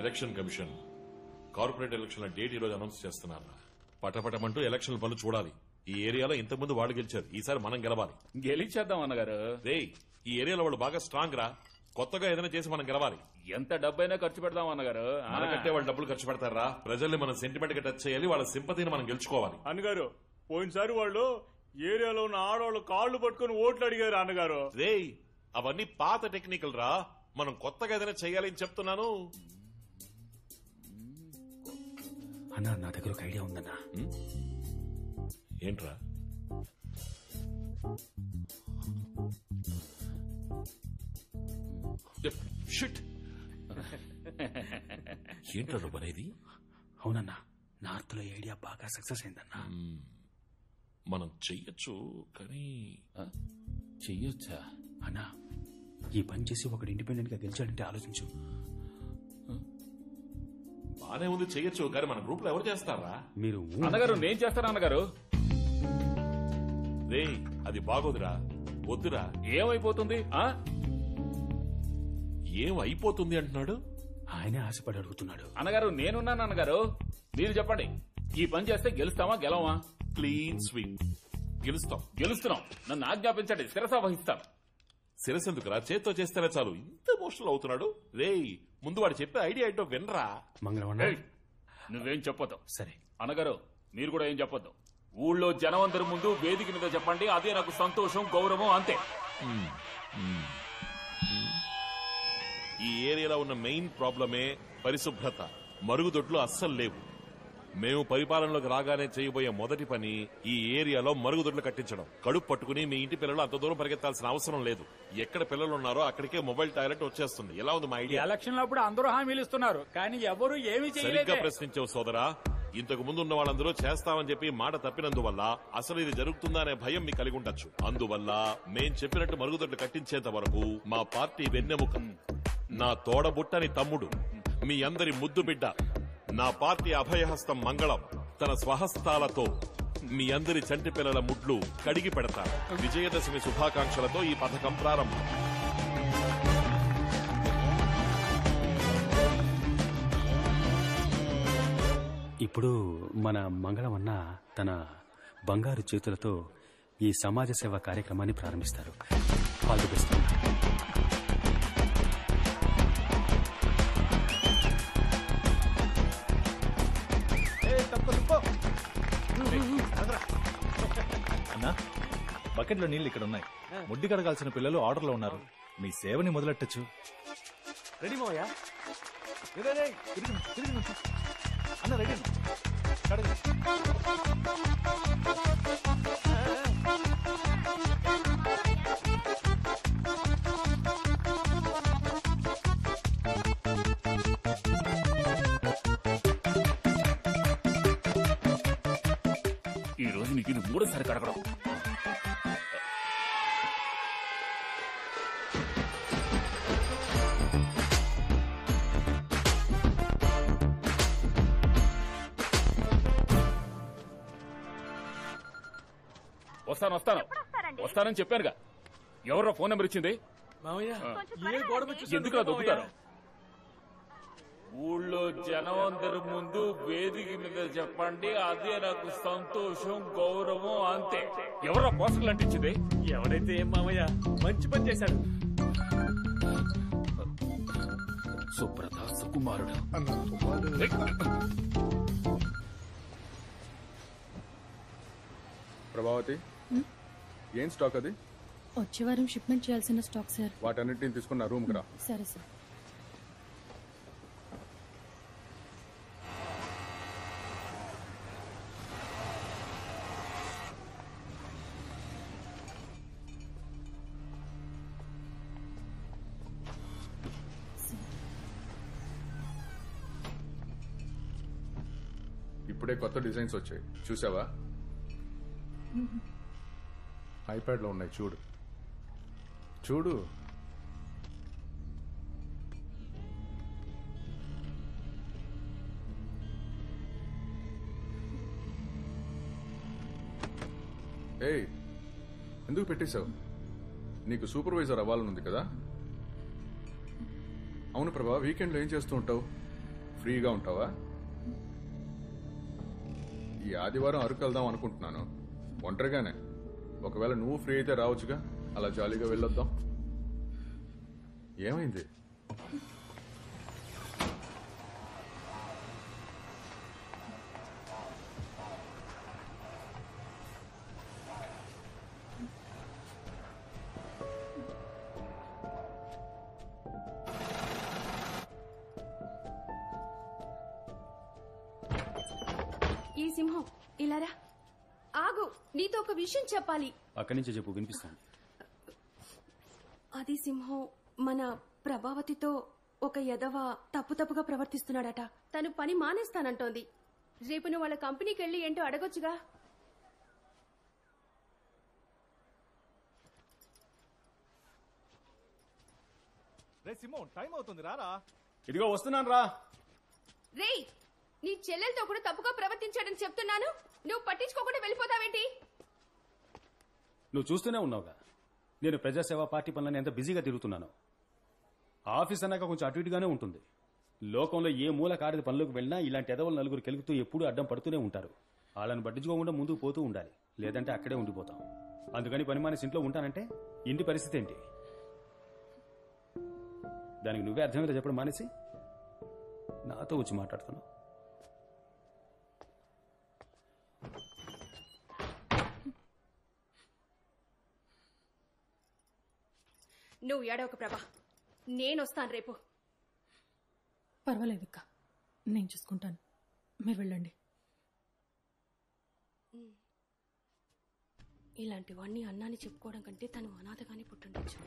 Election commission corporate ఎలక్షన్ల date ఈ రోజు అనౌన్స్ చేస్తున్నారు. పటపటమంటూ ఎలక్షన్ పనులు చూడాలి. ఈ ఏరియాలో ఇంతకుముందు వాళ్ళు గెలిచారు, ఈసారి మనం గెలవాలి. గెలిచేద్దాం అన్నగారు. ఈ ఏరియాలో వాళ్ళు బాగా స్ట్రాంగ్ రా. కొత్తగా ఏదైనా చేసి మనం గెలవాలి. ఎంత డబ్బైనా ఖర్చు పెడదాం అన్నగారు. మనకంటే వాళ్ళు డబ్బులు ఖర్చు పెడతారా? ప్రజల్ని మనం సెంటిమెంట్ గా టచ్ చేయాలి, వాళ్ళ సింపతిని మనం గెలుచుకోవాలి. అన్నగారు పోయినసారి వాళ్ళు ఏరియాలో ఉన్న ఆడవాళ్ళు కాళ్లు పట్టుకుని ఓట్లు అడిగారు అన్నగారు. అవన్నీ పాత టెక్నికల్ రా. మనం కొత్తగా ఏదైనా చేయాలి అని చెప్తున్నాను. అన్నా నా దగ్గర ఒక ఐడియా ఉందన్నా. ఏంట్రా? ఏంట్రా నువ్వు అనేది? అవునన్నా, నార్త్ లో ఐడియా బాగా సక్సెస్ అయిందన్నా. మనం చెయ్యొచ్చు, కానీ చెయ్యొచ్చా అన్నా? ఈ పని చేసి ఒకటి ఇండిపెండెంట్ గా గెలిచాడంటే ఆలోచించు. బానే ఉంది, చెయ్యొచ్చు, కానీ మన గ్రూప్ లో ఎవరు చేస్తారా? మీరు అన్నగారు. నేను చేస్తాను అన్నగారు. అది బాగోదురా, వద్దురా. ఏమైపోతుంది? ఏం అయిపోతుంది అంటున్నాడు? ఆయనే ఆశపడి అడుగుతున్నాడు. అన్నగారు నేనున్నాను అన్నగారు, మీరు చెప్పండి. ఈ పని చేస్తే గెలుస్తామా గెలవా? Clean sweep. గెలుస్తున్నాం. నన్ను ఆజ్ఞాపించండి, శిరస వహిస్తాను. శిరసెందుకురా, చేత్తో చేస్తేనే చాలు. ఇంత ఎమోషనల్ అవుతున్నాడు. ముందు వాడు చెప్పే ఐడియా ఏంటో వినరా. మంగళవారం నువ్వేం చెప్పొద్దు. సరే అన్నగారు మీరు కూడా ఏం చెప్పొద్దు. ఊళ్ళో జనం అందరి ముందు వేదిక మీద చెప్పండి, అదే నాకు సంతోషం, గౌరవం, అంతే. ఈ ఏరియాలో ఉన్న మెయిన్ ప్రాబ్లమే పరిశుభ్రత. మరుగుదొడ్లు అస్సలు లేవు. మేము పరిపాలనలోకి రాగానే చేయబోయే మొదటి పని ఈ ఏరియాలో మరుగుదొడ్లు కట్టించడం. కడుపు పట్టుకుని మీ ఇంటి పిల్లలు అంత దూరం పరిగెత్తాల్సిన అవసరం లేదు. ఎక్కడ పిల్లలు ఉన్నారో అక్కడికే మొబైల్ టాయిలెట్ వచ్చేస్తుంది. ఎలా ఉంది మా ఐడియా? ఎలక్షన్ అప్పుడు అందరూ హామీలు ఇస్తున్నారు, కానీ ఎవరు ఏమీ చేయలేదు. సరిగ్గా ప్రశ్నించావు సోదరా. ఇంతకు ముందు ఉన్న వాళ్ళందరూ చేస్తామని చెప్పి మాట తప్పినందువల్ల అసలు ఇది జరుగుతుందా అనే భయం మీకు కలిగి ఉండొచ్చు. అందువల్ల మేం చెప్పినట్టు మరుగుదొడ్లు కట్టించేంత వరకు మా పార్టీ వెన్నెముక, నా తోడబుట్టని తమ్ముడు, మీ అందరి ముద్దు బిడ్డ, నా పార్టీ అభయహస్తం మంగళం తన స్వహస్తాలతో మీ అందరి చంటి పిల్లల ముడ్లు కడిగి పెడతారు. విజయదశమి శుభాకాంక్షలతో ఈ పథకం ప్రారంభం. ఇప్పుడు మన మంగళం అన్న తన బంగారు చేతులతో ఈ సమాజ సేవ కార్యక్రమాన్ని ప్రారంభిస్తారు. All the best. అన్నా, బకెట్లో నీళ్లు ఇక్కడ ఉన్నాయి. ముడ్డి కడగాల్సిన పిల్లలు ఆర్డర్లో ఉన్నారు. మీ సేవని మొదలెట్టచ్చు. రెడీ మోయా? అన్న రెడీ. ఈ రోజు నీకు ఇది మూడోసారి కడగడం. వస్తానని చెప్పానుగా. ఎవరో ఫోన్ నెంబర్ ఇచ్చింది? ఎందుకు దొబ్బుతారు? ఊళ్ళో జనం అందరి ముందు వేదిక మీద చెప్పండి, అదే నాకు సంతోషం, గౌరవం, అంతే. ఎవరో పోస్టర్లు అంటించింది? ఎవరైతే ఏం మామయ్య, మంచి పని చేశాడు. సుబ్రత సుకుమారుడు. ప్రభావతి, ఏం స్టాక్ అది? వచ్చే వారం షిప్మెంట్ చేయాల్సిన స్టాక్ సార్. వాటన్నిటిని తీసుకున్న రూమ్ కి రా. సరే సార్. ఇప్పుడే కొత్త డిజైన్స్ వచ్చాయి, చూసావా? ఐప్యాడ్ లో ఉన్నాయి, చూడు చూడు. ఏయ్, ఎందుకు పెట్టేశావు? నీకు సూపర్వైజర్ అవ్వాలనుంది కదా? అవును ప్రభా, వీకెండ్లో ఏం చేస్తూ ఉంటావు? ఫ్రీగా ఉంటావా? ఈ ఆదివారం అరకు వెళ్దాం అనుకుంటున్నాను, ఒంటరిగానే. ఒకవేళ నువ్వు ఫ్రీ అయితే రావచ్చుగా, అలా జాలీగా వెళ్ళొద్దాం. ఏమైంది? ఈ సింహం ఇలారా. ఆగు, నీతో ఒక విషయం చెప్పాలి. అక్కడి నుంచి చెప్పు, వినిపిస్తాను. అది సింహం మన ప్రభావతితో ఒక ఎదవ తప్పుగా ప్రవర్తిస్తున్నాడట. తను పని మానేస్తానంటోంది. రేపు నువ్వు వాళ్ళ కంపెనీకి వెళ్ళి ఏంటో అడగొచ్చుగా. రే సింహం, టైం అవుతుంది, రారా. ఇదిగో వస్తున్నాను రా. రేయ్, నీ చెల్లెలతో కూడా తప్పుగా ప్రవర్తించాడని చెప్తున్నాను, నువ్వు పట్టించుకోకుండా వెళ్ళిపోతావేంటి? నువ్వు చూస్తూనే ఉన్నావుగా, నేను ప్రజాసేవా పార్టీ పనులను ఎంత బిజీగా తిరుగుతున్నాను. ఆఫీస్ అన్నాక కొంచెం అటు ఇటుగానే ఉంటుంది. లోకంలో ఏ మూల కారిది పనులకు వెళ్ళినా ఇలాంటి ఎదవలు నలుగురు కెలుగుతూ ఎప్పుడూ అడ్డం పడుతూనే ఉంటారు. వాళ్ళని పట్టించుకోకుండా ముందుకు పోతూ ఉండాలి, లేదంటే అక్కడే ఉండిపోతాం. అందుకని పని మానేసి ఇంట్లో ఉంటానంటే ఇంటి పరిస్థితి ఏంటి? దానికి నువ్వే అర్థమేలా చెప్పడం మానేసి నాతో వచ్చి మాట్లాడుతున్నావు. నువ్వు ఏడవక ప్రభా, నేనొస్తాను రేపు. పర్వాలేదు అక్క, నేను చూసుకుంటాను, మీరు వెళ్ళండి. ఇలాంటివన్నీ అన్నాన్ని చెప్పుకోవడం కంటే తను అనాథగానే పుట్టుండొచ్చు.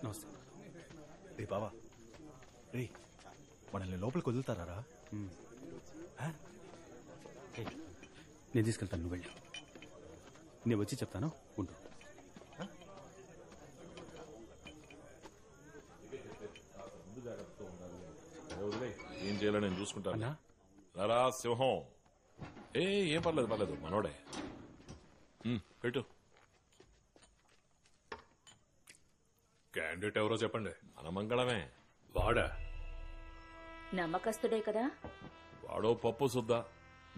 నమస్తే. రే బావా, రే మనల్ని లోపలికి వదులుతారా? నేను తీసుకెళ్తాను, నువ్వు వెళ్ళి. నేను వచ్చి చెప్తాను, ఉండు. ఏం చేయాలో నేను చూసుకుంటాను. అన్నా? రారా సింహం. ఏం పర్లేదు మనోడే. పెట్టు. క్యాండిడేట్ ఎవరో చెప్పండి. మన మంగళమే. వాడా? నమ్మకస్తుడే కదా. వాడో పప్పు సుద్దా.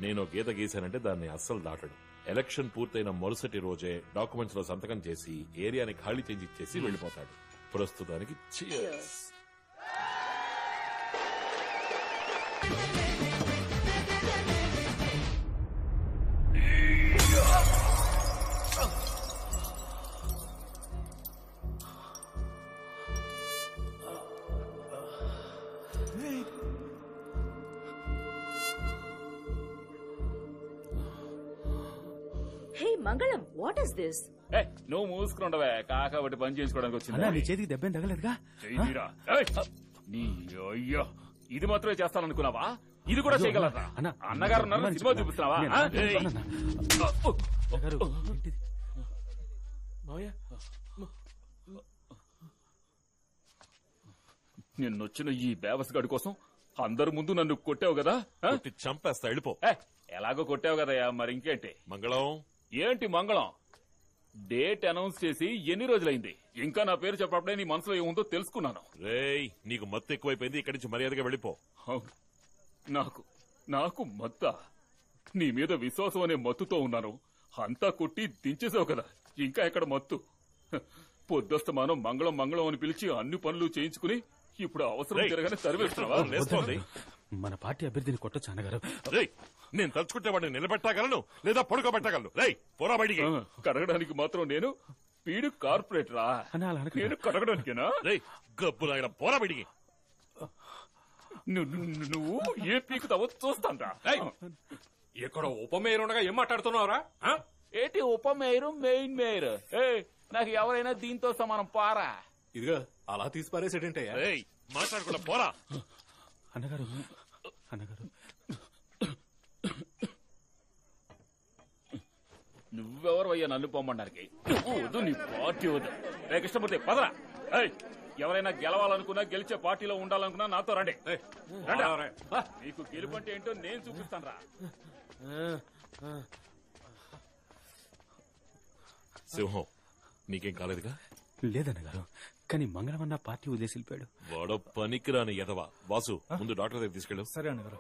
నేను గీత గీశానంటే దాన్ని అస్సలు దాటడు. ఎలక్షన్ పూర్తయిన మరుసటి రోజే డాక్యుమెంట్స్ లో సంతకం చేసి ఏరియాని ఖాళీ చేసి ఇచ్చేసి వెళ్లిపోతాడు. ప్రస్తుతానికి cheers. హే మంగళం, వాట్ ఇస్ దిస్? నువ్వు మూసుకుండవే, కాకబట్టి పని చేసుకోవడానికి అన్నా, నీ వచ్చింది. చేతికి దెబ్బేం తగలేదుగా? నీ అయ్యో, ఇది మాత్రమే చేస్తాననుకున్నావా? ఇది కూడా చేయగలరా? అన్నా, అన్నగారు ఉన్నారు, సినిమా చూపిస్తున్నావా? ఏయ్. గారు, ఏంటిది? నిన్నొచ్చిన ఈ బేవస్గాడి కోసం అందరి ముందు నన్ను కొట్టావు కదా? కొట్టి చంపేస్తా, వెళ్ళిపో. ఎలాగో కొట్టావు కదయ్యా, మరి ఇంకేంటి? మంగళం ఏంటి మంగళం? డేట్ అనౌన్స్ చేసి ఎన్ని రోజులైంది? ఇంకా నా పేరు చెప్పప్పుడే నీ మనసులో ఏముందో తెలుసుకున్నాను. రేయ్, నీకు మత్తు ఎక్కువైపోయింది. ఇక్కడి నుంచి మర్యాదగా వెళ్ళిపో. అవును, నాకు మత్త. నీ మీద విశ్వాసం అనే మత్తుతో ఉన్నాను. అంతా కొట్టి దించేసావు కదా, ఇంకా ఎక్కడ మత్తు? పొద్దస్తమానం మంగళం మంగళం అని పిలిచి అన్ని పనులు చేయించుకుని ఇప్పుడు అవసరం తిరగానే తరివేస్తున్నావా? మన పార్టీ అభ్యర్థిని కొట్టొచ్చు అన్నగారు. రేయ్, నేను తలుచుకుంటే వాడిని నిలబెట్టగలను లేదా పడుకోబెట్టగలను. రేయ్, పోరా బయటికి. కడగడానికి మాత్రం నేను పీడు కార్పొరేటరా? అన్నా, అలా అనకండి. నేను కడగడానికేనా? రేయ్, గబ్బు నాయన, పోరా బయటికి. నువ్వు ఏ పీకుతావో చూస్తాంరా. ఇక్కడ ఉప మేయర్ ఉండగా ఏం మాట్లాడుతున్నావురా? ఏంటి ఉప మేయరు మెయిన్ మేయర్? నాకు ఎవరైనా దీంతో సమానం పారా. ఇదిగా అలా తీసి పారేసేటంటయ్యా. మాట్లాడకుండా పోరా. అన్నగారు అన్నగారు నువ్వెవరు అయ్యా నన్ను పొమ్మడానికి? నువ్వు వద్దు, నీ పార్టీ వద్దు. రే కృష్ణమూర్తి పదరా. ఎవరైనా గెలవాలనుకున్నా గెలిచే పార్టీలో ఉండాలనుకున్నా నాతో రండి. నీకు గెలుపు అంటే ఏంటో నేను చూపిస్తాను రా. సింహం నీకేం కాలేదుగా? లేదన్నగారు, కానీ మంగళవన్న పార్టీ వదిలేసి వెళ్ళిపోయాడు. వాడో పనికిరాని ఎదవా. వాసు ముందు డాక్టర్ దగ్గర తీసుకెళ్ళు. సరే అన్నగారు.